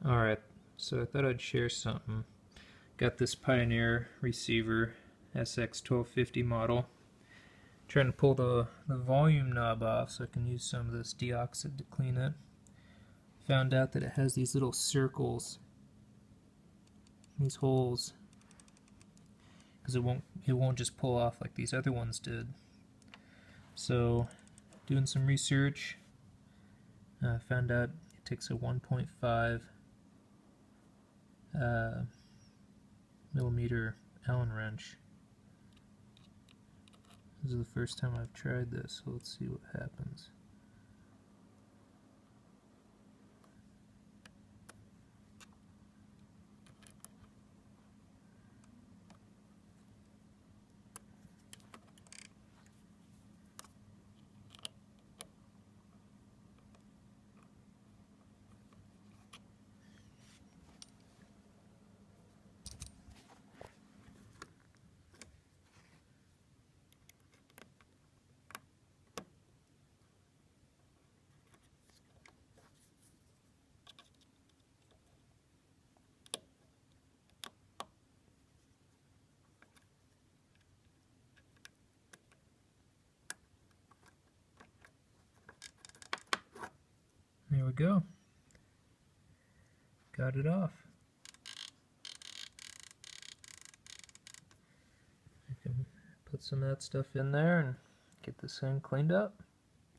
Alright, so I thought I'd share something. Got this Pioneer receiver, SX-1250 model. Trying to pull the volume knob off so I can use some of this deoxide to clean it. Found out that it has these little circles, these holes, because it won't just pull off like these other ones did. So, doing some research, found out it takes a 1.5 millimeter Allen wrench. This is the first time I've tried this, so let's see what happens. There we go. Got it off. I can put some of that stuff in there and get this thing cleaned up.